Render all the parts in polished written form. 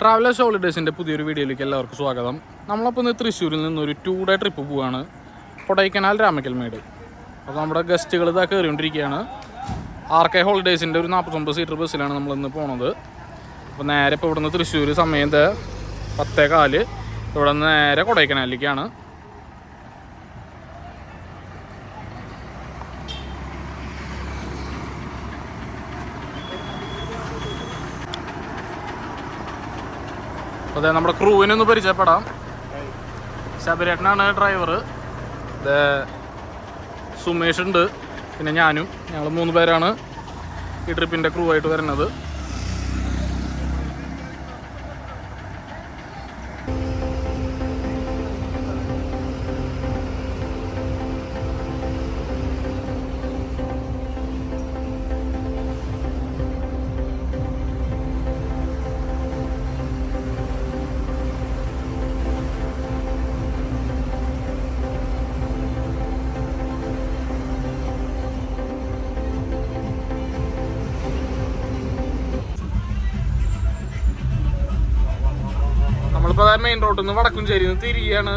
Travellers ഹോളിഡേയ്സിൻ്റെ പുതിയൊരു വീഡിയോയിലേക്ക് എല്ലാവർക്കും സ്വാഗതം. നമ്മളപ്പോൾ ഇന്ന് തൃശ്ശൂരിൽ നിന്നൊരു 2 ഡേ ട്രിപ്പ് പോവുകയാണ്, കൊടൈക്കനാൽ രാമക്കൽമേട്. അപ്പോൾ നമ്മുടെ ഗസ്റ്റുകൾ ഇതാ കയറിക്കൊണ്ടിരിക്കുകയാണ്. RK ഹോളിഡേയ്സിൻ്റെ ഒരു 49 സീറ്റർ ബസ്സിലാണ് നമ്മളിന്ന് പോണത്. അപ്പോൾ നേരെ ഇപ്പോൾ ഇവിടുന്ന് തൃശ്ശൂർ സമയം 10:15, ഇവിടെ നിന്ന് നേരെ കൊടൈക്കനാലിലേക്കാണ്. അതെ, നമ്മുടെ ക്രൂവിനൊന്ന് പരിചയപ്പെടാം. ശബരേട്ടനാണ് ഡ്രൈവർ. സുമേഷ് ഉണ്ട്, പിന്നെ ഞാനും. ഞങ്ങൾ 3 പേരാണ് ഈ ട്രിപ്പിൻ്റെ ക്രൂ ആയിട്ട് വരുന്നത്. നമ്മളിപ്പോൾ മെയിൻ റോഡിൽ നിന്ന് വടക്കുംചേരി തിരികെയാണ്.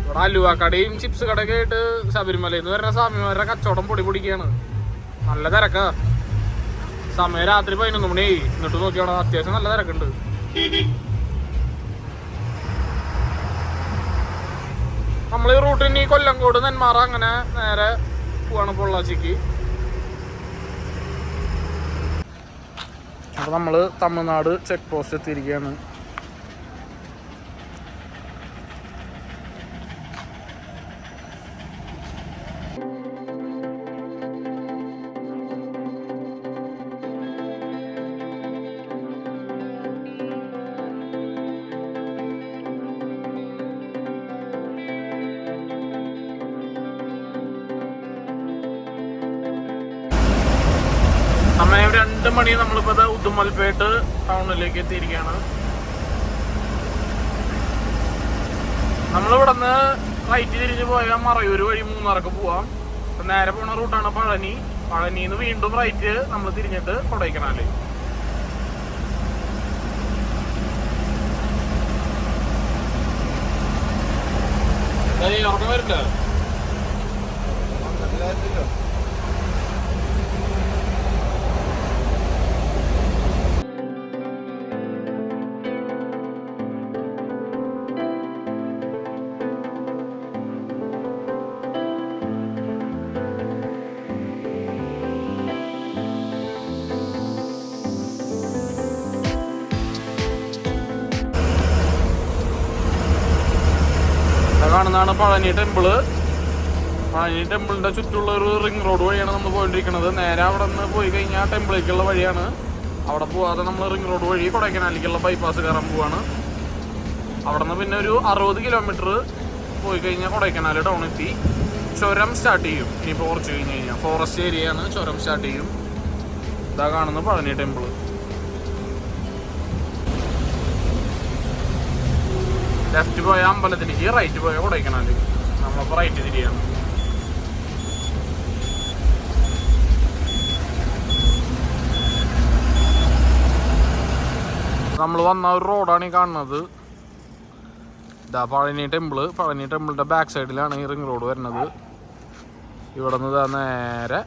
ഇവിടെ അലുവക്കടയും ചിപ്സ് കടയൊക്കെ ആയിട്ട് ശബരിമലയിൽ നിന്ന് വരുന്ന സ്വാമിമാരുടെ കച്ചവടം പൊടിക്കുകയാണ്. നല്ല തിരക്കാ. സമയം രാത്രി 11 മണിയായി. എന്നിട്ട് നോക്കിയാണോ, അത്യാവശ്യം നല്ല തിരക്കുണ്ട്. നമ്മൾ ഈ റൂട്ടിന് കൊല്ലങ്കോട്, നെന്മാറ അങ്ങനെ നേരെ പോവാണ് പൊള്ളാച്ചിക്ക്. അപ്പോൾ നമ്മൾ തമിഴ്നാട് ചെക്ക് പോസ്റ്റ് എത്തിയിരിക്കുകയാണ്. സമയം 2 മണി. നമ്മളിപ്പോൾ ഉദുമൽപേട്ട് ടൗണിലേക്ക് എത്തിയിരിക്കുകയാണ്. നമ്മളിവിടെ നിന്ന് റൈറ്റ് തിരിഞ്ഞ് പോയാൽ മറയൂർ വഴി മൂന്നാർക്ക് പോവാം. നേരെ പോണ റൂട്ടാണ് പഴനി. പഴനിന്ന് വീണ്ടും റൈറ്റ് നമ്മൾ തിരിഞ്ഞിട്ട് കൊടൈക്കനാല്. ഉറക്കം വരണ്ട. കാണുന്നതാണ് പഴനി ടെമ്പിള്. പഴനി ടെമ്പിളിന്റെ ചുറ്റുള്ള ഒരു റിംഗ് റോഡ് വഴിയാണ് നമ്മൾ പോയിട്ടിരിക്കുന്നത്. നേരെ അവിടെ നിന്ന് പോയി കഴിഞ്ഞാൽ ടെമ്പിളിലേക്കുള്ള വഴിയാണ്. അവിടെ പോവാതെ നമ്മൾ റിംഗ് റോഡ് വഴി കൊടൈക്കനാലിലേക്കുള്ള ബൈപ്പാസ് കയറാൻ പോവാണ്. അവിടെ നിന്ന് പിന്നെ ഒരു 60 കിലോമീറ്റർ പോയി കഴിഞ്ഞാൽ കൊടൈക്കനാൽ ടൗൺ എത്തി. ചുരം സ്റ്റാർട്ട് ചെയ്യും. ഇനിയിപ്പോൾ കുറച്ച് കഴിഞ്ഞ് കഴിഞ്ഞാൽ ഫോറസ്റ്റ് ഏരിയയാണ്, ചുരം സ്റ്റാർട്ട് ചെയ്യും. ഇതാ കാണുന്നത് പഴനി ടെമ്പിള്. ലെഫ്റ്റ് പോയ അമ്പലത്തിലേക്ക്, റൈറ്റ് പോയ കൊടൈക്കനാല്. നമ്മളിപ്പോൾ റൈറ്റ് തിരിയാണ്. നമ്മൾ വന്ന ഒരു റോഡാണ് ഈ കാണുന്നത്. ഇതാ പഴനി ടെമ്പിള്. പഴനി ടെമ്പിളിൻ്റെ ബാക്ക് സൈഡിലാണ് ഈ റിംഗ് റോഡ് വരുന്നത്. ഇവിടെ നിന്ന് നേരെ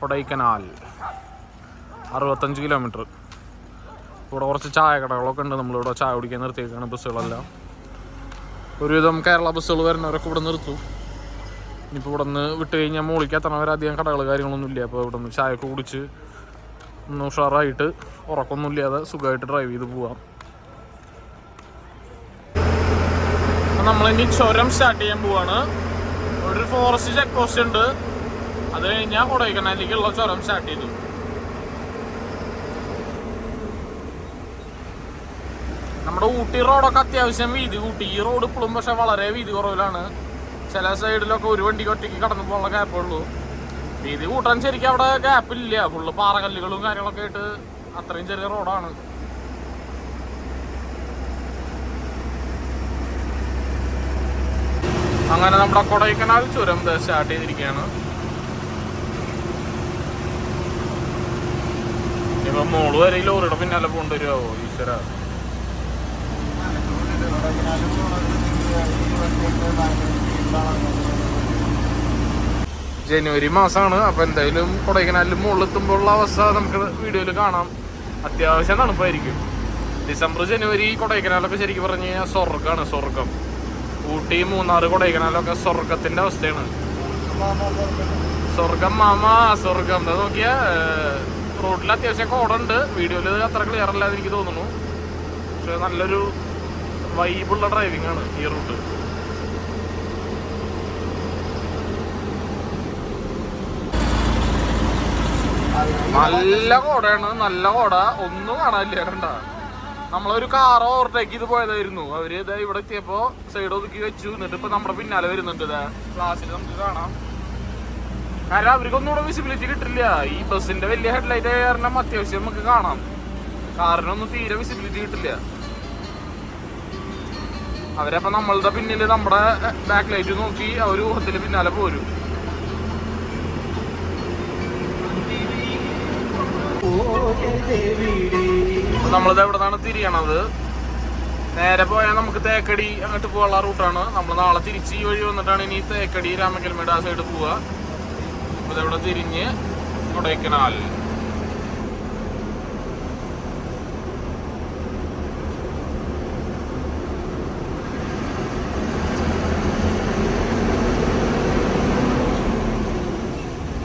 കൊടൈക്കനാൽ 65 കിലോമീറ്റർ. ഇവിടെ കുറച്ച് ചായ കടകളൊക്കെ ഉണ്ട്. നമ്മളിവിടെ ചായ കുടിക്കാൻ നിർത്തിയേക്കാണ് ബസ്സുകളെല്ലാം. ഒരുവിധം കേരള ബസ്സുകൾ വരുന്നവരൊക്കെ ഇവിടെ നിർത്തും. ഇനിയിപ്പോൾ ഇവിടെ നിന്ന് വിട്ട് കഴിഞ്ഞാൽ മുകളിലേക്ക് എത്തണവരെ അധികം കടകൾ കാര്യങ്ങളൊന്നും ഇല്ല. അപ്പോൾ ഇവിടെ നിന്ന് ചായയൊക്കെ കുടിച്ച് ഒന്ന് ഉഷാറായിട്ട് ഉറക്കമൊന്നും ഇല്ലാതെ സുഖമായിട്ട് ഡ്രൈവ് ചെയ്ത് പോവാം. നമ്മളിനി ചുരം സ്റ്റാർട്ട് ചെയ്യാൻ പോവാണ്. ഒരു ഫോറസ്റ്റ് ചെക്ക് പോസ്റ്റ് ഉണ്ട്. അത് കഴിഞ്ഞാൽ കൊടൈക്കനാലിലേക്കുള്ള ചുരം സ്റ്റാർട്ട് ചെയ്തു. നമ്മുടെ ഊട്ടി റോഡൊക്കെ അത്യാവശ്യം വീതി കൂട്ടി. ഈ റോഡ് ഇപ്പോഴും പക്ഷെ വളരെ വീതി കുറവിലാണ്. ചില സൈഡിലൊക്കെ ഒരു വണ്ടിക്ക് ഒറ്റയ്ക്ക് കടന്നു പോകാനുള്ള ഗ്യാപ്പുള്ളൂ. വീതി കൂട്ടാൻ ശരിക്കും അവിടെ ഗ്യാപ്പില്ല. ഫുള്ള് പാറകല്ലുകളും കാര്യങ്ങളൊക്കെ ആയിട്ട് അത്രയും ചെറിയ റോഡാണ്. അങ്ങനെ നമ്മുടെ കൊടൈക്കനാൽ ചുരം സ്റ്റാർട്ട് ചെയ്തിരിക്കുകയാണ്. ഇപ്പൊ മോള് വരെ ഈ ലോറിയുടെ പിന്നാലെ പോകേണ്ടി ഈശ്വര. ജനുവരി മാസമാണ്. അപ്പൊ എന്തായാലും കൊടൈക്കനാലിൽ മുകളിലെത്തുമ്പോഴുള്ള അവസ്ഥ നമുക്ക് വീഡിയോയിൽ കാണാം. അത്യാവശ്യം തണുപ്പായിരിക്കും. ഡിസംബർ ജനുവരി കൊടൈക്കനാലൊക്കെ ശരിക്കും പറഞ്ഞു കഴിഞ്ഞാൽ സ്വർഗ്ഗമാണ്, സ്വർഗം. ഊട്ടി മൂന്നാറ് കൊടൈക്കനാലൊക്കെ സ്വർഗത്തിന്റെ അവസ്ഥയാണ്. സ്വർഗം മാമാ സ്വർഗം. എന്താ നോക്കിയാ റോഡിൽ അത്യാവശ്യം കോടുണ്ട്. വീഡിയോയിൽ അത്ര ക്ലിയർ അല്ലാതെ എനിക്ക് തോന്നുന്നു. പക്ഷെ നല്ലൊരു വൈബുള്ള ഡ്രൈവിംഗ് ആണ് ഈ റൂട്ട്. നല്ല കോടയാണ്, നല്ല കോട. ഒന്നും കാണാനില്ല. കണ്ട, നമ്മളൊരു കാർ ഓവർടേക്ക് ചെയ്ത് പോയതായിരുന്നു. അവര് ഇതാ ഇവിടെ എത്തിയപ്പോ സൈഡ് ഒതുക്കി വെച്ചു. എന്നിട്ട് ഇപ്പൊ നമ്മുടെ പിന്നാലെ വരുന്നുണ്ട്. ഇതാ ക്ലാസ്സിൽ നമുക്ക് കാണാം. കാരണം അവർക്കൊന്നുകൂടെ വിസിബിലിറ്റി കിട്ടില്ല. ഈ ബസ്സിന്റെ വലിയ ഹെഡ്ലൈറ്റ് കാരണം അത്യാവശ്യം നമുക്ക് കാണാം. കാറിനൊന്നും തീരെ വിസിബിലിറ്റി കിട്ടില്ല. അവരപ്പൊ നമ്മളുടെ പിന്നില് നമ്മുടെ ബാക്ക് ലൈറ്റ് നോക്കി അവര് ഊഹത്തിന് പിന്നാലെ പോരും. നമ്മളിത് എവിടെ നിന്നാണ് തിരിയണത്? നേരെ പോയാൽ നമുക്ക് തേക്കടി അങ്ങോട്ട് പോകാനുള്ള റൂട്ടാണ്. നമ്മൾ നാളെ തിരിച്ച് ഈ വഴി വന്നിട്ടാണ് ഇനി തേക്കടി രാമക്കൽമേട് ആ സൈഡ് പോവുക. ഇതെവിടെ തിരിഞ്ഞ് കൊടൈക്കനാൽ.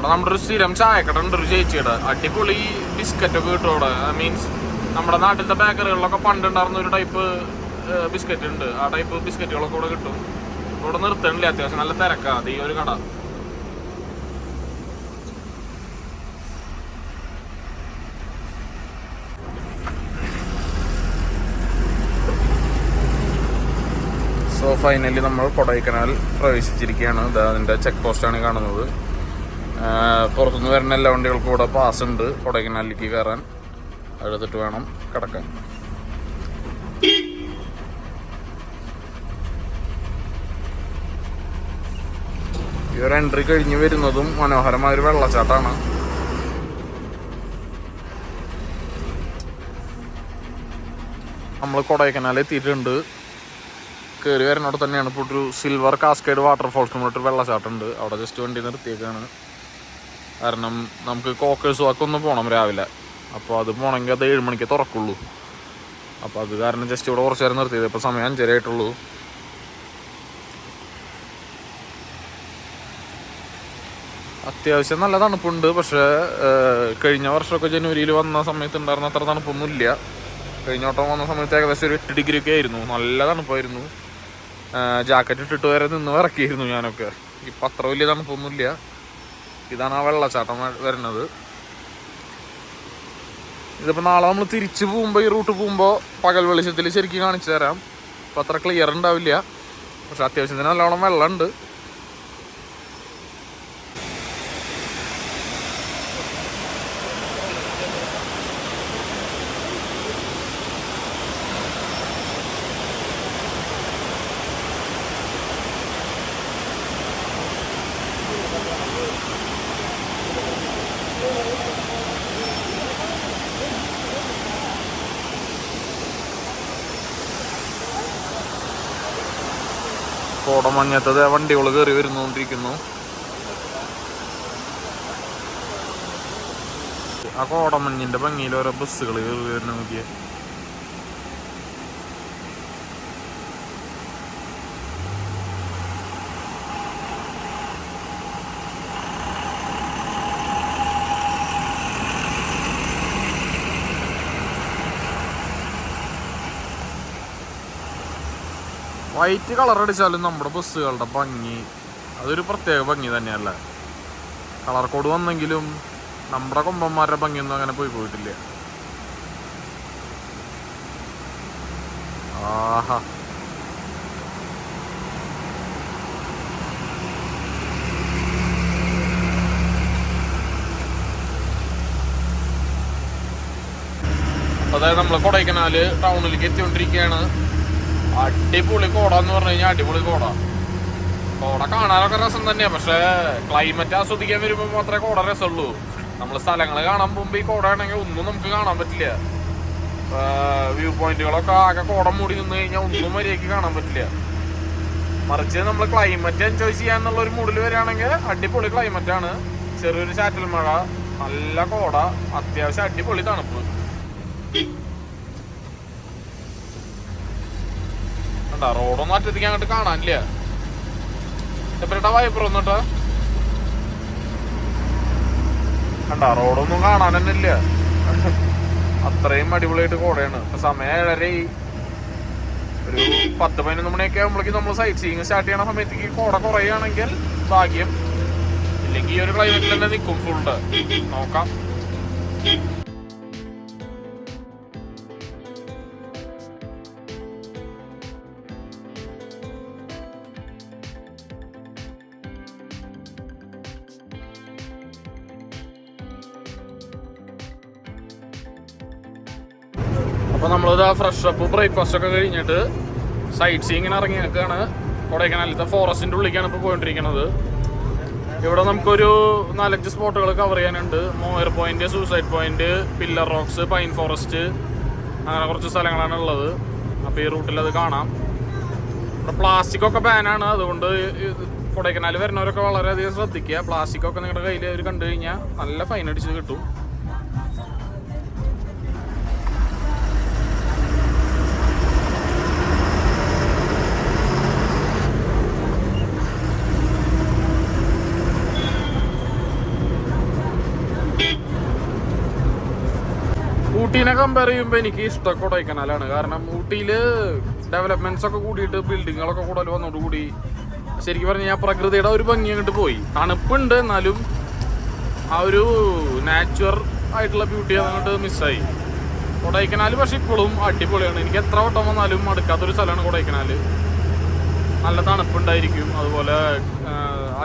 നമ്മുടെ ഒരു സ്ഥിരം ചായക്കട ഉണ്ട്, ഒരു ചേച്ചിയുടെ. അടിപൊളി ബിസ്ക്കറ്റൊക്കെ കിട്ടും അവിടെ. മീൻസ് നമ്മുടെ നാട്ടിലത്തെ ബേക്കറികളിലൊക്കെ പണ്ടുണ്ടായിരുന്ന ഒരു ടൈപ്പ് ബിസ്ക്കറ്റ് ഉണ്ട്. ആ ടൈപ്പ് ബിസ്ക്കറ്റുകളൊക്കെ ഇവിടെ കിട്ടും. ഇവിടെ നിർത്തണില്ല, അത്യാവശ്യം നല്ല തിരക്കാ അത് ഈ ഒരു കട. സോ ഫൈനലി നമ്മൾ കൊടൈക്കനാൽ പ്രവേശിച്ചിരിക്കുകയാണ്. ഇത് അതിൻ്റെ ചെക്ക് പോസ്റ്റാണ് കാണുന്നത്. പുറത്തുനിന്ന് വരുന്ന എല്ലാ വണ്ടികൾക്കും കൂടെ പാസ് ഉണ്ട് കൊടൈക്കനാലിലേക്ക് കയറാൻ. എടുത്തിട്ട് വേണം കിടക്കാൻ. ഈ ഒരു എൻട്രി കഴിഞ്ഞ് വരുന്നതും മനോഹരമായ ഒരു വെള്ളച്ചാട്ടമാണ്. നമ്മൾ കൊടൈക്കനാൽ എത്തിയിട്ടുണ്ട്. കയറി വരുന്നവിടെ തന്നെയാണ് ഇപ്പോൾ ഒരു സിൽവർ കാസ്കേഡ് വാട്ടർഫോൾസ് പറഞ്ഞിട്ടൊരു വെള്ളച്ചാട്ടം ഉണ്ട്. അവിടെ ജസ്റ്റ് വണ്ടി നിർത്തിയേക്കാണ്. കാരണം നമുക്ക് കോക്കേഴ്സ് വാക്കൊന്ന് പോകണം രാവിലെ. അപ്പോൾ അത് പോകണമെങ്കിൽ അത് 7 മണിക്ക് തുറക്കുള്ളൂ. അപ്പോൾ അത് കാരണം ജസ്റ്റ് ഇവിടെ കുറച്ച് നേരം നിർത്തിയത്. ഇപ്പോൾ സമയം 5:30 ആയിട്ടുള്ളൂ. അത്യാവശ്യം നല്ല തണുപ്പുണ്ട്. പക്ഷേ കഴിഞ്ഞ വർഷമൊക്കെ ജനുവരിയിൽ വന്ന സമയത്ത് ഉണ്ടായിരുന്ന അത്ര തണുപ്പൊന്നുമില്ല. കഴിഞ്ഞ വട്ടം വന്ന സമയത്ത് ഏകദേശം ഒരു 8 ഡിഗ്രി ഒക്കെ ആയിരുന്നു. നല്ല തണുപ്പായിരുന്നു. ജാക്കറ്റ് ഇട്ടിട്ട് വരെ നിന്ന് ഇറക്കിയിരുന്നു ഞാനൊക്കെ. ഇപ്പം അത്ര വലിയ തണുപ്പൊന്നുമില്ല. ഇതാണ് ആ വെള്ളച്ചാട്ടം വരുന്നത്. ഇതിപ്പോൾ നാളെ നമ്മൾ തിരിച്ച് പോകുമ്പോൾ ഈ റൂട്ട് പോകുമ്പോൾ പകൽ വെളിച്ചത്തിൽ ശരിക്കും കാണിച്ചു തരാം. അപ്പം അത്ര ക്ലിയർ ഉണ്ടാവില്ല. പക്ഷെ അത്യാവശ്യത്തിന് നല്ലോണം വെള്ളമുണ്ട്. കോടമഞ്ഞത്തത് വണ്ടികൾ കയറി വരുന്നുകൊണ്ടിരിക്കുന്നു. ആ കോടമഞ്ഞിന്റെ ഭംഗിയിൽ ഓരോ ബസ്സുകൾ കയറി വരുന്ന നോക്കിയേ. വൈറ്റ് കളർ അടിച്ചാലും നമ്മുടെ ബസ്സുകളുടെ ഭംഗി അതൊരു പ്രത്യേക ഭംഗി തന്നെയല്ലേ. കളർ കോഡ് വന്നെങ്കിലും നമ്മുടെ കൊമ്പന്മാരുടെ ഭംഗിയൊന്നും അങ്ങനെ പോയിട്ടില്ല. ആഹാ, അതായത് നമ്മൾ കൊടൈക്കനാല് ടൗണിലേക്ക് എത്തിക്കൊണ്ടിരിക്കുകയാണ്. അടിപൊളി കോട എന്ന് പറഞ്ഞു കഴിഞ്ഞാൽ അടിപൊളി കോട. കോട കാണാനൊക്കെ രസം തന്നെയാണ്. പക്ഷെ ക്ലൈമറ്റ് ആസ്വദിക്കാൻ വരുമ്പോൾ മാത്രമേ കോട രസമുള്ളൂ. നമ്മൾ സ്ഥലങ്ങൾ കാണാൻ പോകുമ്പോൾ ഈ കോടയാണെങ്കിൽ ഒന്നും നമുക്ക് കാണാൻ പറ്റില്ല. വ്യൂ പോയിന്റുകളൊക്കെ ആകെ കോടം മൂടി നിന്ന് കഴിഞ്ഞാൽ ഒന്നും മര്യാദയ്ക്ക് കാണാൻ പറ്റില്ല. മറിച്ച് നമ്മൾ ക്ലൈമറ്റ് എൻജോയ് ചെയ്യാന്നുള്ള ഒരു മൂഡിൽ വരികയാണെങ്കിൽ അടിപൊളി ക്ലൈമറ്റാണ്. ചെറിയൊരു ചാറ്റൽ മഴ, നല്ല കോട, അത്യാവശ്യം അടിപൊളി തണുപ്പ്. കണ്ടാ റോഡൊന്നും അറ്റത്തേക്ക് അങ്ങോട്ട് കാണാനില്ല. എപ്പോഴാ വായ്പ വന്നിട്ടാ കണ്ടാ റോഡൊന്നും കാണാൻ തന്നെ ഇല്ല. അത്രയും അടിപൊളിയായിട്ട് കോടയാണ്. സമയം 7:30. ഒരു 10-11 മണിയൊക്കെ ആകുമ്പോഴേക്കും നമ്മൾ സൈറ്റ് സീയിങ് സ്റ്റാർട്ട് ചെയ്യണ സമയത്തേക്ക് കോട കുറയുകയാണെങ്കിൽ ഭാഗ്യം. ഇല്ലെങ്കിൽ ഈ ഒരു ക്ലൈമറ്റിൽ തന്നെ നിൽക്കും ഫുള്ള്. നോക്കാം. അപ്പോൾ നമ്മളിത് ഫ്രഷ് അപ്പ് ബ്രേക്ക്ഫാസ്റ്റ് ഒക്കെ കഴിഞ്ഞിട്ട് സൈറ്റ് സീയിങ്ങിന് ഇറങ്ങിയൊക്കെയാണ്. കൊടൈക്കനാലിലത്തെ ഫോറസ്റ്റിൻ്റെ ഉള്ളിലേക്കാണ് ഇപ്പോൾ പോയിക്കൊണ്ടിരിക്കുന്നത്. ഇവിടെ നമുക്കൊരു 4-5 സ്പോട്ടുകൾ കവർ ചെയ്യാനുണ്ട്. Moir point, suicide point, pillar rocks, pine forest, അങ്ങനെ കുറച്ച് സ്ഥലങ്ങളാണ് ഉള്ളത്. അപ്പോൾ ഈ റൂട്ടിൽ അത് കാണാം. ഇവിടെ പ്ലാസ്റ്റിക് ഒക്കെ ബാനാണ്. അതുകൊണ്ട് കൊടൈക്കനാൽ വരുന്നവരൊക്കെ വളരെയധികം ശ്രദ്ധിക്കുക. പ്ലാസ്റ്റിക് ഒക്കെ നിങ്ങളുടെ കയ്യിൽ അവർ കണ്ടു കഴിഞ്ഞാൽ നല്ല ഫൈൻ അടിച്ച് കിട്ടും. ഊട്ടീനെ കമ്പയർ ചെയ്യുമ്പോൾ എനിക്ക് ഇഷ്ടം കൊടൈക്കനാലാണ്. കാരണം ഊട്ടിയിൽ ഡെവലപ്മെന്റ്സ് ഒക്കെ കൂടിയിട്ട് ബിൽഡിങ്ങുകളൊക്കെ കൂടുതൽ വന്നതോടുകൂടി ശരിക്കും പറഞ്ഞാൽ ഞാൻ പ്രകൃതിയുടെ ഒരു ഭംഗി അങ്ങോട്ട് പോയി. തണുപ്പുണ്ട്, എന്നാലും ആ ഒരു നാച്ചുറൽ ആയിട്ടുള്ള ബ്യൂട്ടി അതങ്ങോട്ട് മിസ്സായി. കൊടൈക്കനാൽ പക്ഷെ ഇപ്പോഴും അടിപൊളിയാണ്. എനിക്ക് എത്ര വട്ടം വന്നാലും അടുക്കാത്തൊരു സ്ഥലമാണ് കൊടൈക്കനാൽ. നല്ല തണുപ്പുണ്ടായിരിക്കും. അതുപോലെ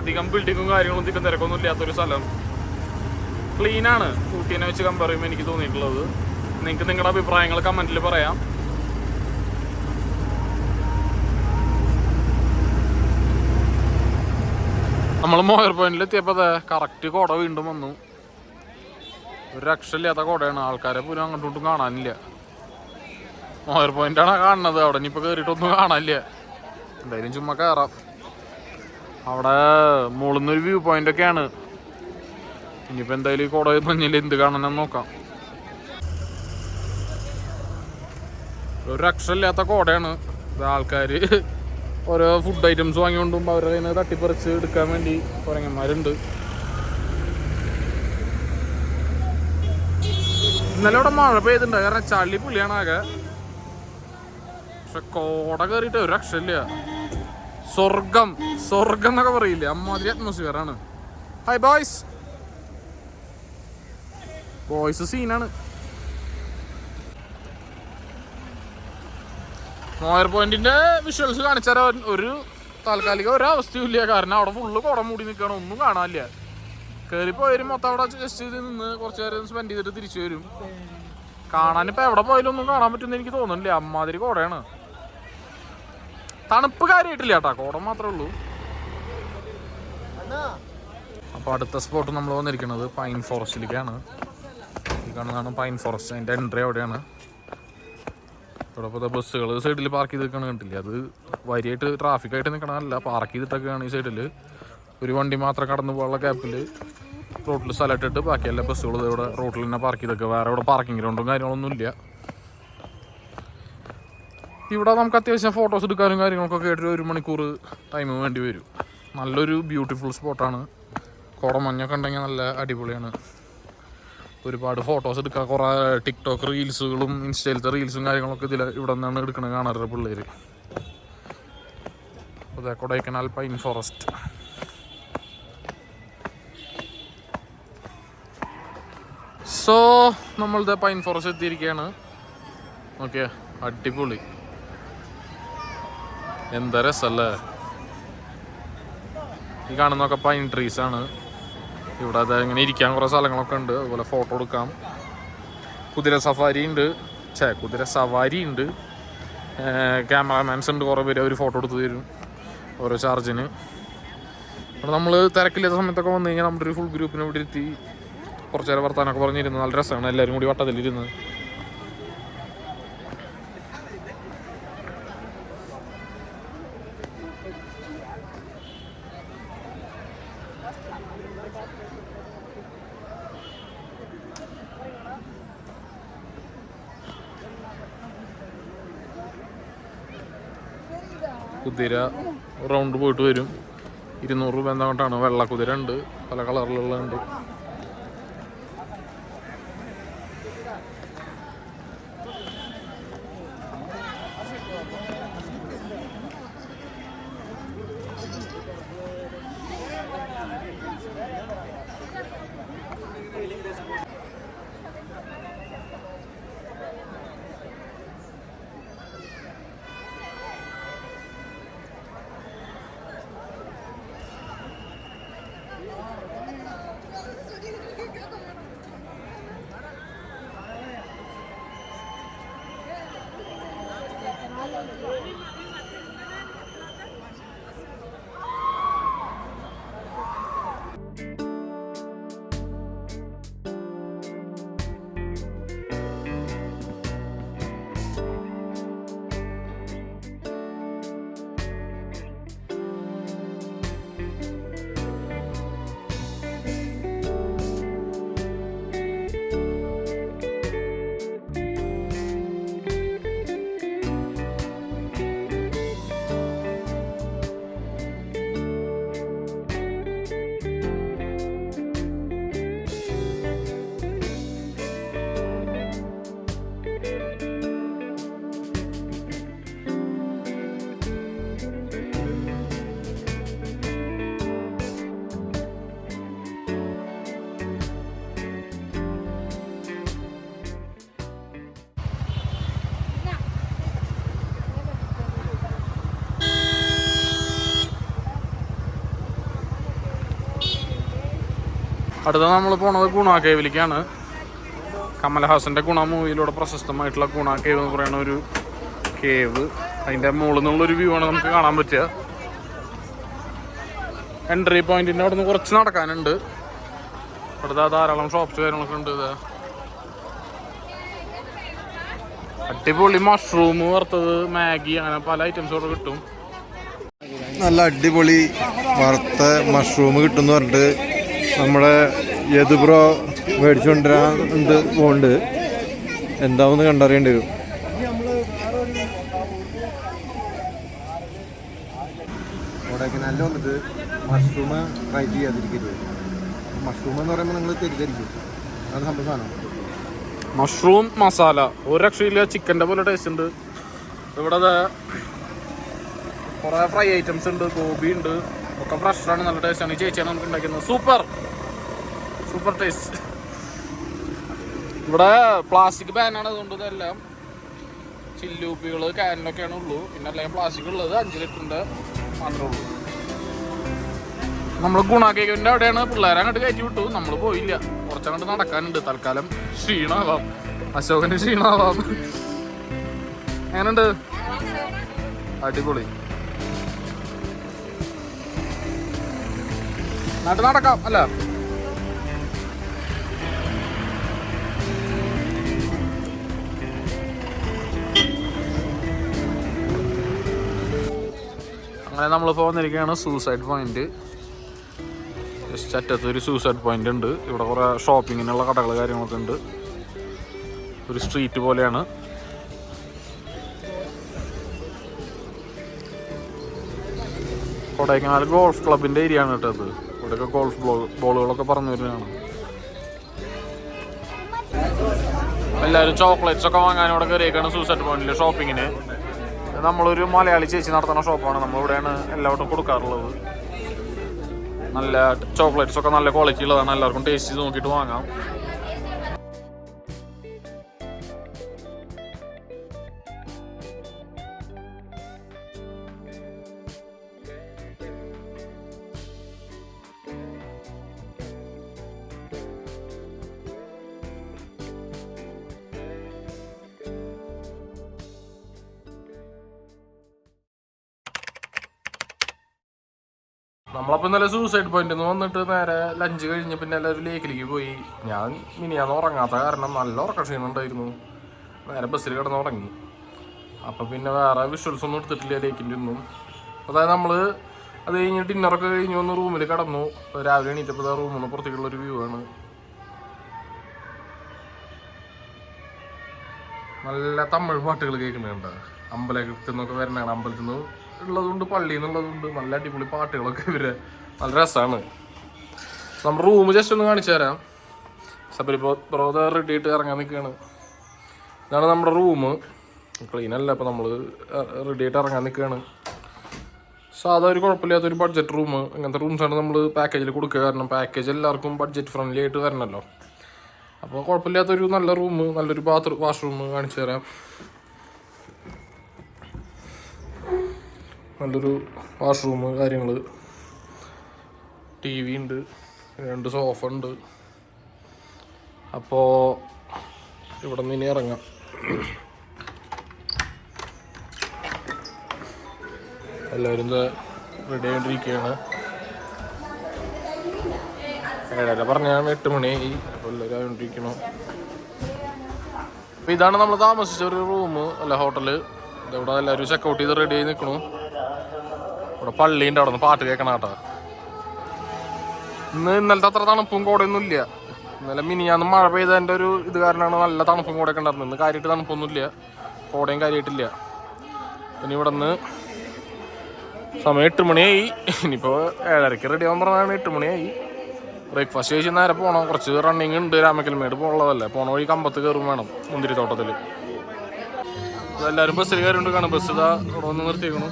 അധികം ബിൽഡിങ്ങും കാര്യങ്ങളും തിക്കും തിരക്കൊന്നും ഇല്ലാത്തൊരു സ്ഥലം. ക്ലീനാണ് ഊട്ടീനെ വെച്ച് കമ്പയർ ചെയ്യുമ്പോൾ എനിക്ക് തോന്നിയിട്ടുള്ളത്. നിങ്ങൾക്ക് നിങ്ങളുടെ അഭിപ്രായങ്ങൾ കമൻറ്റിൽ പറയാം. നമ്മൾ മോയർ പോയിന്റിൽ എത്തിയപ്പോൾ കറക്റ്റ് കോട വീണ്ടും വന്നു. ഒരു രക്ഷയില്ലാത്ത കോടയാണ്. ആൾക്കാരെ പോലും അങ്ങോട്ടും കാണാനില്ല. മോയർ പോയിന്റാണ് കാണുന്നത്. അവിടെ ഇനിയിപ്പോൾ കയറിയിട്ടൊന്നും കാണാനില്ല. എന്തായാലും ചുമ്മാ കയറാം. അവിടെ മുകളിൽ നിന്നൊരു വ്യൂ പോയിന്റ് ഒക്കെയാണ്. ഇനിയിപ്പോൾ എന്തായാലും ഈ കോട മഞ്ഞിൽ എന്ത് കാണണമെന്ന് നോക്കാം. ഒരു രക്ഷയില്ലാത്ത കോടയാണ്. ആൾക്കാർ ഓരോ ഫുഡ് ഐറ്റംസ് വാങ്ങിക്കൊണ്ടുമ്പോൾ അവരുടെ കയ്യിൽ നിന്ന് തട്ടിപ്പറിച്ച് എടുക്കാൻ വേണ്ടി കുരങ്ങന്മാരുണ്ട്. ഇന്നലെ ഇവിടെ മഴ പെയ്തിട്ടുണ്ട്. കാരണം ചളി പുള്ളിയാണ് ആകെ. പക്ഷെ കോട കയറിയിട്ട് ഒരു രക്ഷയില്ല. സ്വർഗം സ്വർഗം എന്നൊക്കെ പറയില്ലേ, അമ്മാതിരി അറ്റ്മോസ്ഫിയർ ആണ്. Hi boys. ബോയ്സ് സീനാണ്. മോയർ പോയിന്റിന്റെ വിഷ്വൽസ് കാണിച്ചാൽ ഒരു താൽക്കാലിക ഒരവസ്ഥയും ഇല്ല. കാരണം അവിടെ ഫുള്ള് കുടം മൂടി നിൽക്കണം, ഒന്നും കാണാനില്ല. കയറിപ്പോയാലും മൊത്തം അവിടെ ജസ്റ്റ് ചെയ്ത് നിന്ന് കുറച്ച് നേരം സ്പെൻഡ് ചെയ്തിട്ട് തിരിച്ചു വരും. കാണാനിപ്പോൾ എവിടെ പോയാലും ഒന്നും കാണാൻ പറ്റുമെന്ന് എനിക്ക് തോന്നുന്നില്ല. അമ്മാതിരി കോടയാണ്. തണുപ്പ് കാര്യമായിട്ടില്ല കേട്ടോ, കോടം മാത്രമേ ഉള്ളൂ. അപ്പോൾ അടുത്ത സ്പോട്ട് നമ്മൾ വന്നിരിക്കുന്നത് പൈൻ ഫോറസ്റ്റിലേക്കാണ്. ഈ കാണുന്നതാണ് പൈൻ ഫോറസ്റ്റ്. അതിൻ്റെ എൻട്രി അവിടെയാണ്. ഇവിടെ ഇപ്പോൾ ബസ്സുകൾ സൈഡിൽ പാർക്ക് ചെയ്ത് നിൽക്കണ കണ്ടില്ല. അത് വരിയായിട്ട് ട്രാഫിക്കായിട്ട് നിൽക്കണമല്ല, പാർക്ക് ചെയ്തിട്ടൊക്കെയാണ് ഈ സൈഡിൽ. ഒരു വണ്ടി മാത്രം കടന്നു പോകാനുള്ള ഗ്യാപ്പിൽ റോട്ടിൽ സ്ഥലമിട്ടിട്ട് ബാക്കി എല്ലാ ബസ്സുകളും ഇവിടെ റോട്ടിൽ തന്നെ പാർക്ക് ചെയ്തൊക്കെ. വേറെ ഇവിടെ പാർക്കിംഗ് ഗ്രൗണ്ടും കാര്യങ്ങളൊന്നും ഇല്ല. ഇവിടെ നമുക്ക് അത്യാവശ്യം ഫോട്ടോസ് എടുക്കാനും കാര്യങ്ങളൊക്കെ ആയിട്ട് 1 മണിക്കൂർ ടൈം വേണ്ടി വരും. നല്ലൊരു ബ്യൂട്ടിഫുൾ സ്പോട്ടാണ്. കോടമഞ്ഞൊക്കെ ഉണ്ടെങ്കിൽ നല്ല അടിപൊളിയാണ്. ഒരുപാട് ഫോട്ടോസ് എടുക്കുക. കുറേ ടിക്ടോക്ക് റീൽസുകളും ഇൻസ്റ്റയിലത്തെ റീൽസും കാര്യങ്ങളൊക്കെ ഇവിടെ നിന്നാണ് എടുക്കണത് കാണാറുണ്ട് പിള്ളേർ. അതെ, കൊടൈക്കനാൽ പൈൻ ഫോറസ്റ്റ്. സോ നമ്മളിത് പൈൻ ഫോറസ്റ്റ് എത്തിയിരിക്കുകയാണ്. ഓക്കെ, അടിപൊളി. എന്താ രസമല്ലേ. ഈ കാണുന്നതൊക്കെ പൈൻ ട്രീസ് ആണ്. ഇവിടെ അത് ഇങ്ങനെ ഇരിക്കാൻ കുറേ സ്ഥലങ്ങളൊക്കെ ഉണ്ട്. അതുപോലെ ഫോട്ടോ എടുക്കാം. കുതിര സവാരി ഉണ്ട്. ക്യാമറാമാൻസ് ഉണ്ട് കുറേ പേര്. അവർ ഫോട്ടോ എടുത്ത് തരും ഓരോ ചാർജിന്. അപ്പോൾ നമ്മൾ തിരക്കില്ലാത്ത സമയത്തൊക്കെ വന്നു കഴിഞ്ഞാൽ നമ്മുടെ ഒരു ഫുൾ ഗ്രൂപ്പിനെ ഇവിടെ ഇരുത്തി കുറച്ച് നേരം വർത്താനൊക്കെ പറഞ്ഞിരുന്നു. നല്ല രസമാണ് എല്ലാവരും കൂടി വട്ടത്തിലിരുന്ന്. കുതിര റൗണ്ട് പോയിട്ട് വരും. 200 രൂപ എന്താകൊണ്ടാണ്. വെള്ള കുതിര ഉണ്ട്, പല കളറിലുള്ള ഉണ്ട്. അടുത്ത നമ്മൾ പോണത് ഗുണ കേവിലേക്കാണ്. കമൽഹാസന്റെ ഗുണ മൂവിയിലൂടെ പ്രശസ്തമായിട്ടുള്ള ഗുണ കേവ് എന്ന് പറയുന്ന ഒരു കേവ്. അതിൻ്റെ മുകളിൽ നിന്നുള്ളൊരു വ്യൂ ആണ് നമുക്ക് കാണാൻ പറ്റുക. എൻട്രി പോയിന്റിൻ്റെ അവിടെ നിന്ന് കുറച്ച് നടക്കാനുണ്ട്. അടുത്ത ധാരാളം ഷോപ്സ് കാര്യങ്ങളൊക്കെ ഉണ്ട്. അടിപൊളി മഷ്റൂം വറുത്തത്, മാഗി, അങ്ങനെ പല ഐറ്റംസോടെ കിട്ടും. നല്ല അടിപൊളി വറുത്ത മഷ്റൂം കിട്ടുമെന്ന് പറഞ്ഞിട്ട് നമ്മുടെ യദുബ്രോ മേടിച്ചുകൊണ്ടിരാണ്ട് പോകുന്നുണ്ട്. എന്താവെന്ന് കണ്ടറിയേണ്ടി വരും. കൊടൈക്കനാലിൽ വന്നിട്ട് മഷ്റൂം ട്രൈ ചെയ്യാതിരിക്കരുത്. മഷ്റൂം എന്ന് പറയുമ്പോൾ നിങ്ങൾ തെറ്റിദ്ധരിക്കും. അതാണ് സംഭവം സാധനം. മഷ്റൂം മസാല ഒരു രക്ഷയില്ല. ചിക്കൻ്റെ പോലെ ടേസ്റ്റ് ഉണ്ട്. ഇവിടെ കുറേ ഫ്രൈ ഐറ്റംസ് ഉണ്ട്, ഗോബി ഉണ്ട്, ഒക്കെ ഫ്രഷാണ്, നല്ല ടേസ്റ്റാണ്. ഈ ചേച്ചിയാണ് നമുക്ക് ഉണ്ടാക്കുന്നത്. Super super taste. ഇവിടെ പ്ലാസ്റ്റിക് ബാനാണ്, അതുകൊണ്ട് ഇതെല്ലാം ചില്ലുപ്പികൾ ക്യാനിലൊക്കെയാണ് ഉള്ളൂ. പിന്നെ അല്ലെങ്കിൽ പ്ലാസ്റ്റിക് ഉള്ളത് 5 ലിറ്ററിൻ്റെ മാത്രമേ ഉള്ളൂ. നമ്മൾ ഗുണ കേക്കിൻ്റെ അവിടെയാണ് പിള്ളേരെ അങ്ങോട്ട് കയറ്റി വിട്ടു. നമ്മൾ പോയില്ല, കുറച്ചങ്ങോട്ട് നടക്കാനുണ്ട്. തൽക്കാലം ക്ഷീണമാവാം, അശോകന് ക്ഷീണമാവാം. എങ്ങനെയുണ്ട്? അടിപൊളി. നാട്ടിൽ നടക്കാം അല്ല? അങ്ങനെ നമ്മൾ പോകുന്നിരിക്കുകയാണ് സൂസൈഡ് പോയിന്റ്. ജസ്റ്റ് അറ്റത്തൊരു സൂസൈഡ് പോയിന്റ് ഉണ്ട്. ഇവിടെ കുറേ ഷോപ്പിങ്ങിനുള്ള കടകൾ കാര്യങ്ങളൊക്കെ ഉണ്ട്. ഒരു സ്ട്രീറ്റ് പോലെയാണ്. കൊടൈക്കനാൽ ഗോൾഫ് ക്ലബിൻ്റെ ഏരിയ ആണ് കേട്ടോ അത്. ഇവിടെയൊക്കെ ഗോൾഫ് ബോളുകളൊക്കെ പറഞ്ഞു വരുന്നതാണ്. എല്ലാവരും ചോക്ലേറ്റ്സ് ഒക്കെ വാങ്ങാൻ ഇവിടെ കയറിയേക്കാണ് സൂസൈഡ് പോയിന്റിൽ ഷോപ്പിങ്ങിന്. നമ്മളൊരു മലയാളി ചേച്ചി നടത്തുന്ന ഷോപ്പാണ്. നമ്മളിവിടെയാണ് എല്ലാവരും കൊടുക്കാറുള്ളത്. നല്ല ചോക്ലേറ്റ്സ് ഒക്കെ നല്ല ക്വാളിറ്റി ഉള്ളതാണ്. എല്ലാവർക്കും ടേസ്റ്റ് ചെയ്ത് നോക്കിയിട്ട് വാങ്ങാം. നമ്മളപ്പോൾ ഇന്നലെ സൂസൈഡ് പോയിന്റിൽ നിന്ന് വന്നിട്ട് നേരെ ലഞ്ച് കഴിഞ്ഞ് പിന്നെ എല്ലാവരും ലേക്കിലേക്ക് പോയി. ഞാൻ മിനിയാന്ന് ഉറങ്ങാത്ത കാരണം നല്ല ഉറക്കക്ഷീണം ഉണ്ടായിരുന്നു. നേരെ ബസ്സിൽ കിടന്ന് ഉറങ്ങി. അപ്പം പിന്നെ വേറെ വിഷ്വൽസ് ഒന്നും എടുത്തിട്ടില്ല ലേക്കിൻ്റെ ഒന്നും. അതായത് നമ്മൾ അത് കഴിഞ്ഞ് ഡിന്നറൊക്കെ കഴിഞ്ഞ് ഒന്ന് റൂമിൽ കിടന്നു. രാവിലെ എണീറ്റപ്പോൾ റൂമിൽ നിന്ന് പുറത്തേക്കുള്ളൊരു വ്യൂ ആണ്. നല്ല തമിഴ് പാട്ടുകൾ കേൾക്കുന്നുണ്ട്. അമ്പലത്തിൽ നിന്നൊക്കെ വരുന്നതാണ്. അമ്പലത്തിൽ നിന്ന് ഉള്ളതുകൊണ്ട് പള്ളിയിൽ നിന്നുള്ളതുകൊണ്ട് നല്ല അടിപൊളി പാട്ടുകളൊക്കെ ഇവര് നല്ല രസമാണ്. നമ്മുടെ റൂം ജസ്റ്റ് ഒന്ന് കാണിച്ചു തരാം. സബരി ബ്രോദർ റെഡിയായിട്ട് ഇറങ്ങാൻ നിൽക്കുകയാണ്. ഇതാണ് നമ്മുടെ റൂം. ക്ലീൻ അല്ല, അപ്പോൾ നമ്മൾ റെഡിയായിട്ട് ഇറങ്ങാൻ നിൽക്കുകയാണ്. സാധാ ഒരു കുഴപ്പമില്ലാത്തൊരു ബഡ്ജറ്റ് റൂം. ഇങ്ങനത്തെ റൂംസാണ് നമ്മൾ പാക്കേജിൽ കൊടുക്കുക. കാരണം പാക്കേജ് എല്ലാവർക്കും ബഡ്ജറ്റ് ഫ്രണ്ട്ലി ആയിട്ട് വരണമല്ലോ. അപ്പോൾ കുഴപ്പമില്ലാത്തൊരു നല്ല റൂം, നല്ലൊരു വാഷ്റൂം കാണിച്ചു തരാം. നല്ലൊരു വാഷ്റൂം, കാര്യങ്ങൾ, TV ഉണ്ട്, 2 സോഫ ഉണ്ട്. അപ്പോൾ ഇവിടെ നിന്ന് ഇനി ഇറങ്ങാം. എല്ലാവരും റെഡി ആയിട്ടിരിക്കുകയാണ്. 7:30 പറഞ്ഞാണ്, 8 മണിയായി. അപ്പോൾ എല്ലാവരും ആയിട്ടിരിക്കണം. അപ്പോൾ ഇതാണ് നമ്മൾ താമസിച്ച ഒരു റൂം അല്ല ഹോട്ടല്. ഇവിടെ എല്ലാവരും ചെക്കൗട്ട് ചെയ്ത് റെഡി ആയി നിൽക്കണു. ഇവിടെ പള്ളിയുണ്ട്, അവിടെ നിന്ന് പാട്ട് കേൾക്കണം കേട്ടോ. ഇന്നലത്തെ അത്ര തണുപ്പും കോടയൊന്നും ഇല്ല. ഇന്നലെ മിനിയാന്ന് മഴ പെയ്തതിൻ്റെ ഒരു ഇത് കാരണമാണ് നല്ല തണുപ്പും കോടയൊക്കെ ഉണ്ടായിരുന്നത്. ഇന്ന് കാര്യമായിട്ട് തണുപ്പൊന്നുമില്ല, കോടയും കാര്യമായിട്ടില്ല. പിന്നെ ഇവിടെ നിന്ന് സമയം 8 മണിയായി. ഇനിയിപ്പോൾ 7:30 റെഡി ആവാൻ പറഞ്ഞാണ്. 8 മണിയായി. ബ്രേക്ക്ഫാസ്റ്റ് കഴിച്ച് നേരെ പോകണം. കുറച്ച് റണ്ണിങ് ഉണ്ട്. രാമക്കൽമേട് പോകാനുള്ളതല്ലേ. പോണ വഴി കമ്പത്ത് കയറും വേണം, മുന്തിരിത്തോട്ടത്തിൽ. എല്ലാവരും ബസ്സിൽ കയറിണ്ട് കാണും. ബസ് ഇതാ ഇവിടെ വന്ന് നിർത്തിയേക്കണു.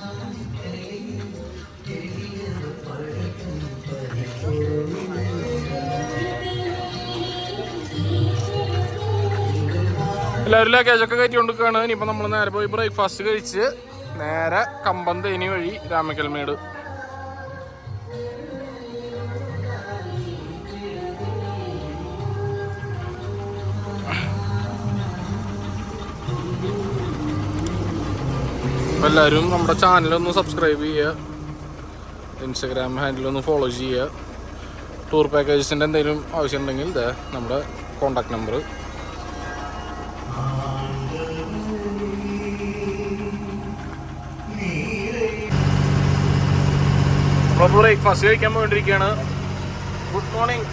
എല്ലാവരും ലഗേജൊക്കെ കയറ്റി കൊണ്ടിരിക്കുകയാണ്. ഇനിയിപ്പോൾ നമ്മൾ നേരെ പോയി ബ്രേക്ക്ഫാസ്റ്റ് കഴിച്ച് നേരെ കമ്പന്തേനി വഴി രാമക്കൽമേട്. അപ്പോൾ എല്ലാവരും നമ്മുടെ ചാനലൊന്ന് സബ്സ്ക്രൈബ് ചെയ്യുക, ഇൻസ്റ്റഗ്രാം ഹാൻഡിലൊന്ന് ഫോളോ ചെയ്യുക. ടൂർ പാക്കേജസിൻ്റെ എന്തെങ്കിലും ആവശ്യമുണ്ടെങ്കിൽ ഇതാ നമ്മുടെ കോണ്ടാക്ട് നമ്പർ. നമ്മൾ ബ്രേക്ക്ഫാസ്റ്റ് കഴിക്കാൻ പോയിട്ടിരിക്കുകയാണ്. Good morning.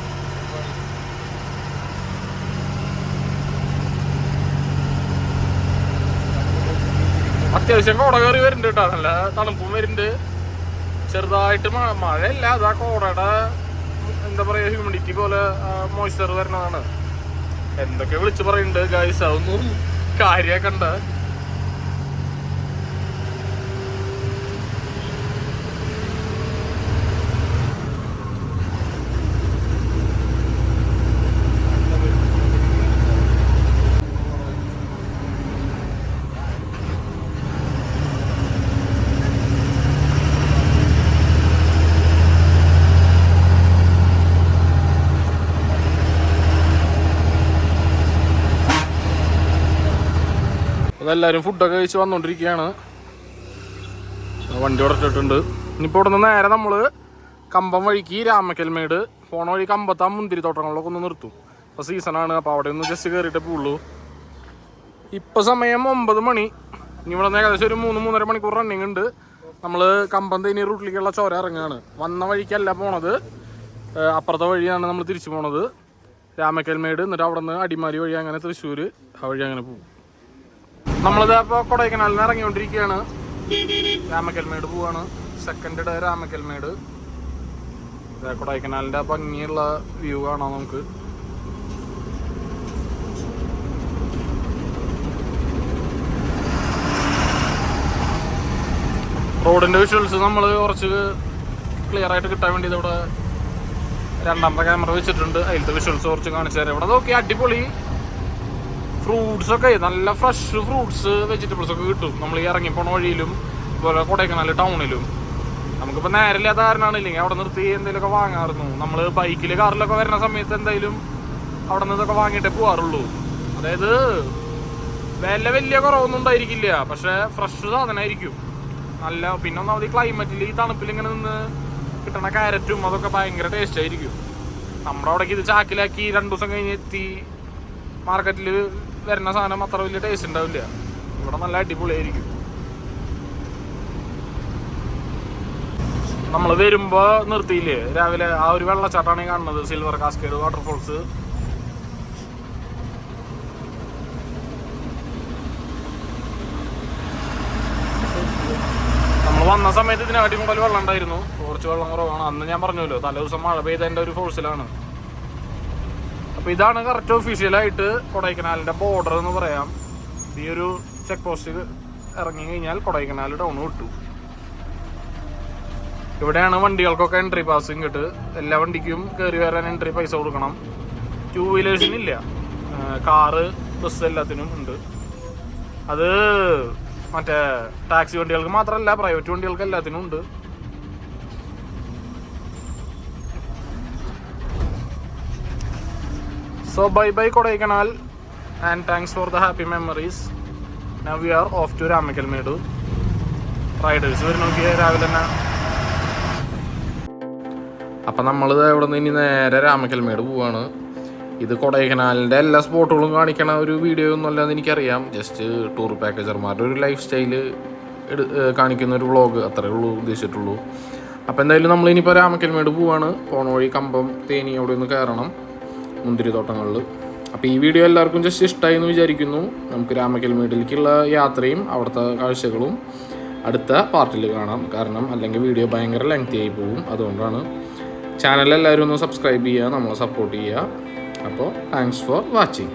അത്യാവശ്യം കോട കയറി വരുന്നുണ്ട് കേട്ടോ. നല്ല തണുപ്പും വരുന്നുണ്ട്. ചെറുതായിട്ട് മഴയല്ല, അതാ കോടയുടെ എന്താ പറയുക ഹ്യൂമിഡിറ്റി പോലെ മോയ്സ്ചർ വരുന്നതാണ്. എന്തൊക്കെ വിളിച്ച് പറയുന്നുണ്ട് ഗൈസ്, അതൊന്നും കാര്യാക്കണ്ട. അതെല്ലാവരും ഫുഡൊക്കെ കഴിച്ച് വന്നുകൊണ്ടിരിക്കുകയാണ്. വണ്ടി ഉടച്ചിട്ടുണ്ട്. ഇനിയിപ്പോൾ ഇവിടെ നിന്ന് നേരെ നമ്മൾ കമ്പം വഴിക്ക് രാമക്കൽമേട് പോണ വഴി കമ്പത്ത് മുന്തിരിത്തോട്ടങ്ങളിലൊക്കെ ഒന്ന് നിർത്തും. ഇപ്പോൾ സീസണാണ്. അപ്പോൾ അവിടെ ഒന്ന് ജസ്റ്റ് കയറിയിട്ടേ പോവുള്ളൂ. ഇപ്പോൾ സമയം 9 മണി. ഇനി ഇവിടെ നിന്ന് ഏകദേശം ഒരു 3-3.5 മണിക്കൂർ റണ്ണിങ് ഉണ്ട്. നമ്മൾ കമ്പന്തേനി റൂട്ടിലേക്കുള്ള ചോര ഇറങ്ങുകയാണ്. വന്ന വഴിക്കല്ല പോണത്, അപ്പുറത്തെ വഴിയാണ് നമ്മൾ തിരിച്ചു പോണത്. രാമക്കൽമേട്, എന്നിട്ട് അവിടെ നിന്ന് അടിമാലി വഴി അങ്ങനെ തൃശ്ശൂർ, ആ വഴി അങ്ങനെ പോകും. നമ്മളിത് ഇപ്പോൾ കൊടൈക്കനാലിന് ഇറങ്ങിക്കൊണ്ടിരിക്കുകയാണ്. രാമക്കൽമേട് പോവാണ്. Second day Ramakkalmedu. കൊടൈക്കനാലിൻ്റെ ഭംഗിയുള്ള വ്യൂ കാണാം നമുക്ക്. റോഡിൻ്റെ വിഷ്വൽസ് നമ്മൾ കുറച്ച് ക്ലിയർ ആയിട്ട് കിട്ടാൻ വേണ്ടി ഇവിടെ 2ാമത്തെ ക്യാമറ വെച്ചിട്ടുണ്ട്. അതിലത്തെ വിഷ്വൽസ് കുറച്ച് കാണിച്ചു തരാം. ഇവിടെ നോക്കി അടിപൊളി ഫ്രൂട്ട്സൊക്കെ, നല്ല ഫ്രഷ് ഫ്രൂട്ട്സ്, വെജിറ്റബിൾസ് ഒക്കെ കിട്ടും. നമ്മൾ ഈ ഇറങ്ങിപ്പോണ വഴിയിലും അതുപോലെ കൊടൈക്കനാൽ ടൗണിലും. നമുക്കിപ്പോൾ നേരില്ലാത്ത കാരണമാണ്, ഇല്ലെങ്കിൽ അവിടെ നിർത്തി എന്തെങ്കിലുമൊക്കെ വാങ്ങാറുന്നു. നമ്മൾ ബൈക്കിൽ കാറിലൊക്കെ വരുന്ന സമയത്ത് എന്തായാലും അവിടെ നിന്ന് ഇതൊക്കെ വാങ്ങിയിട്ടേ പോകാറുള്ളൂ. അതായത് വലിയ കുറവൊന്നും ഉണ്ടായിരിക്കില്ല, പക്ഷെ ഫ്രഷ് സാധനമായിരിക്കും നല്ല. പിന്നെ ഒന്നാമത് ഈ ക്ലൈമറ്റിൽ ഈ തണുപ്പിൽ ഇങ്ങനെ നിന്ന് കിട്ടണ ക്യാരറ്റും അതൊക്കെ ഭയങ്കര ടേസ്റ്റ് ആയിരിക്കും. നമ്മുടെ അവിടേക്ക് ഇത് ചാക്കിലാക്കി 2 ദിവസം കഴിഞ്ഞ് എത്തി മാർക്കറ്റിൽ വരുന്ന സാധനം അത്ര വലിയ ടേസ്റ്റ് ഉണ്ടാവില്ല. ഇവിടെ നല്ല അടിപൊളിയായിരിക്കും. നമ്മൾ വരുമ്പോൾ നിർത്തിയില്ലേ രാവിലെ, ആ ഒരു വെള്ളച്ചാട്ടമാണ് കാണുന്നത്, സിൽവർ കാസ്കേഡ് വാട്ടർഫോൾസ്. നമ്മൾ വന്ന സമയത്ത് ഇതിനാട്ടി കൂടുതൽ വെള്ളം ഉണ്ടായിരുന്നു, കുറച്ച് വെള്ളം കുറവാണ്. അന്ന് ഞാൻ പറഞ്ഞല്ലോ തലേ ദിവസം മഴ പെയ്തതിൻ്റെ ഒരു ഫോഴ്സിലാണ്. അപ്പോൾ ഇതാണ് കറക്റ്റ് ഒഫീഷ്യലായിട്ട് കൊടൈക്കനാലിൻ്റെ ബോർഡർ എന്ന് പറയാം. ഈ ഒരു ചെക്ക് പോസ്റ്റ് ഇറങ്ങി കഴിഞ്ഞാൽ കൊടൈക്കനാൽ ടൗൺ വിട്ടു. ഇവിടെയാണ് വണ്ടികൾക്കൊക്കെ എൻട്രി പാസ്. ഇങ്ങോട്ട് എല്ലാ വണ്ടിക്കും കയറി വരാൻ എൻട്രി പൈസ കൊടുക്കണം. 2 വീലേഴ്സിനില്ല, കാറ് ബസ് എല്ലാത്തിനും ഉണ്ട്. അത് മറ്റേ ടാക്സി വണ്ടികൾക്ക് മാത്രമല്ല, പ്രൈവറ്റ് വണ്ടികൾക്ക് എല്ലാത്തിനും ഉണ്ട്. So bye Kodaikanal and thanks for the happy memories. Now we are off to Ramakalmedu. Riders വരെ നോക്കിയാൽ രാവിലെ തന്നെ. അപ്പം നമ്മളിത് ഇവിടെ നിന്ന് ഇനി നേരെ രാമക്കൽമേട് പോവാണ്. ഇത് കൊടൈക്കനാലിൻ്റെ എല്ലാ സ്പോട്ടുകളും കാണിക്കണ ഒരു വീഡിയോ ഒന്നുമല്ലെന്ന് എനിക്കറിയാം. ജസ്റ്റ് ടൂർ പാക്കേജർമാരുടെ ഒരു ലൈഫ് സ്റ്റൈല് കാണിക്കുന്ന ഒരു വ്ളോഗ് അത്രയേ ഉള്ളൂ ഉദ്ദേശിച്ചിട്ടുള്ളൂ. അപ്പോൾ എന്തായാലും നമ്മളിനിപ്പോൾ രാമക്കൽമേട് പോവാണ്. പോണ വഴി കമ്പം തേനി അവിടെ ഒന്ന് കയറണം, മുന്തിരിത്തോട്ടങ്ങളിൽ. അപ്പോൾ ഈ വീഡിയോ എല്ലാവർക്കും ജസ്റ്റ് ഇഷ്ടമായി എന്ന് വിചാരിക്കുന്നു. നമുക്ക് രാമക്കൽമേടിലേക്കുള്ള യാത്രയും അവിടുത്തെ കാഴ്ചകളും അടുത്ത പാർട്ടിൽ കാണാം. കാരണം അല്ലെങ്കിൽ വീഡിയോ ഭയങ്കര ലെങ്തി ആയി പോകും. അതുകൊണ്ടാണ്. ചാനൽ എല്ലാവരും ഒന്ന് സബ്സ്ക്രൈബ് ചെയ്യുക, നമ്മളെ സപ്പോർട്ട് ചെയ്യുക. അപ്പോൾ താങ്ക്സ് ഫോർ വാച്ചിങ്.